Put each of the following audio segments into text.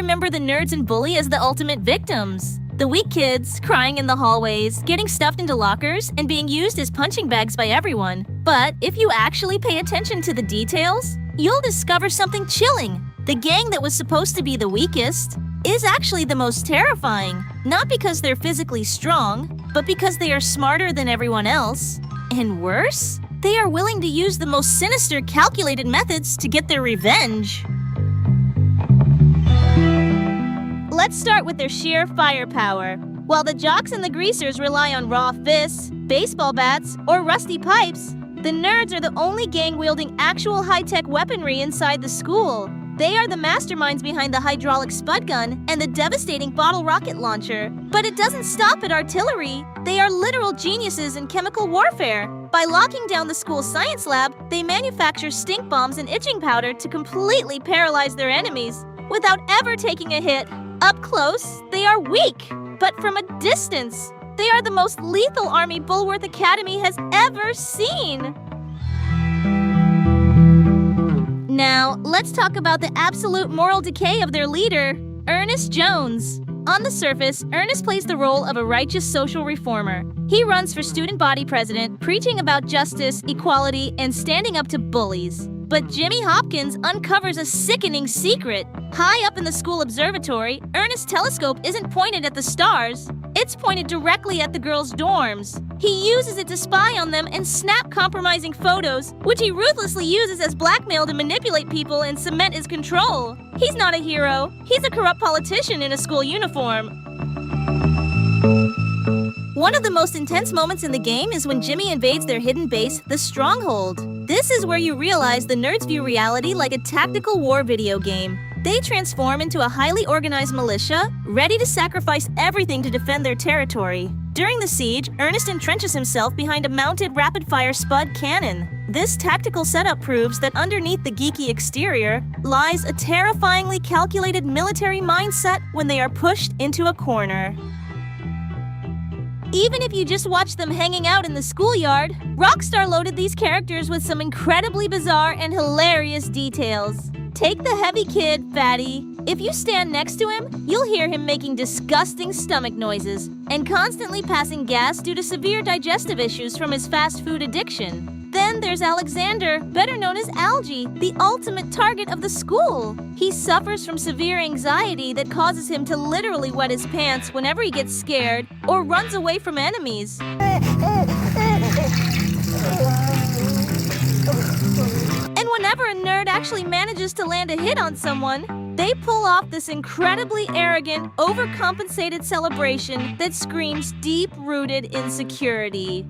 remember the nerds and bully as the ultimate victims. The weak kids, crying in the hallways, getting stuffed into lockers, and being used as punching bags by everyone. But if you actually pay attention to the details, you'll discover something chilling. The gang that was supposed to be the weakest is actually the most terrifying. Not because they're physically strong, but because they are smarter than everyone else. And worse, they are willing to use the most sinister, calculated methods to get their revenge. Let's start with their sheer firepower. While the jocks and the greasers rely on raw fists, baseball bats, or rusty pipes, the nerds are the only gang wielding actual high-tech weaponry inside the school. They are the masterminds behind the hydraulic Spud Gun and the devastating bottle rocket launcher. But it doesn't stop at artillery. They are literal geniuses in chemical warfare. By locking down the school science lab, they manufacture stink bombs and itching powder to completely paralyze their enemies without ever taking a hit. Up close, they are weak, but from a distance, they are the most lethal army Bullworth Academy has ever seen. Now, let's talk about the absolute moral decay of their leader, Ernest Jones. On the surface, Ernest plays the role of a righteous social reformer. He runs for student body president, preaching about justice, equality, and standing up to bullies. But Jimmy Hopkins uncovers a sickening secret. High up in the school observatory, Ernest's telescope isn't pointed at the stars. It's pointed directly at the girls' dorms. He uses it to spy on them and snap compromising photos, which he ruthlessly uses as blackmail to manipulate people and cement his control. He's not a hero. He's a corrupt politician in a school uniform. One of the most intense moments in the game is when Jimmy invades their hidden base, the Stronghold. This is where you realize the nerds view reality like a tactical war video game. They transform into a highly organized militia, ready to sacrifice everything to defend their territory. During the siege, Ernest entrenches himself behind a mounted rapid-fire Spud cannon. This tactical setup proves that underneath the geeky exterior lies a terrifyingly calculated military mindset when they are pushed into a corner. Even if you just watch them hanging out in the schoolyard, Rockstar loaded these characters with some incredibly bizarre and hilarious details. Take the heavy kid, Fatty. If you stand next to him, you'll hear him making disgusting stomach noises and constantly passing gas due to severe digestive issues from his fast food addiction. Then there's Alexander, better known as Algie, the ultimate target of the school. He suffers from severe anxiety that causes him to literally wet his pants whenever he gets scared or runs away from enemies. And whenever a nerd actually manages to land a hit on someone, they pull off this incredibly arrogant, overcompensated celebration that screams deep-rooted insecurity.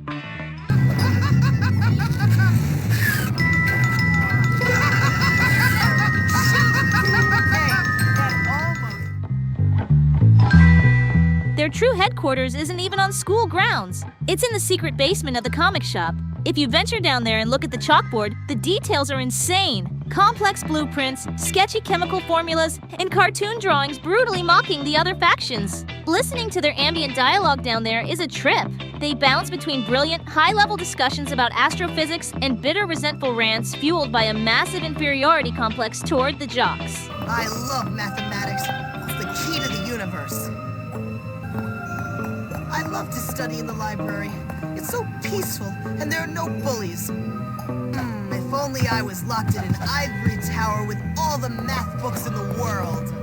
Their true headquarters isn't even on school grounds. It's in the secret basement of the comic shop. If you venture down there and look at the chalkboard, the details are insane. Complex blueprints, sketchy chemical formulas, and cartoon drawings brutally mocking the other factions. Listening to their ambient dialogue down there is a trip. They bounce between brilliant, high-level discussions about astrophysics and bitter, resentful rants fueled by a massive inferiority complex toward the jocks. I love mathematics. It's the key to the universe. I love to study in the library. It's so peaceful, and there are no bullies. If only I was locked in an ivory tower with all the math books in the world.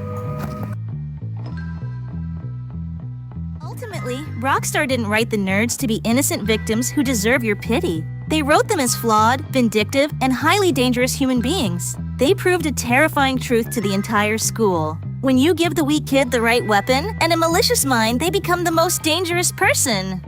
Ultimately, Rockstar didn't write the nerds to be innocent victims who deserve your pity. They wrote them as flawed, vindictive, and highly dangerous human beings. They proved a terrifying truth to the entire school. When you give the weak kid the right weapon and a malicious mind, they become the most dangerous person.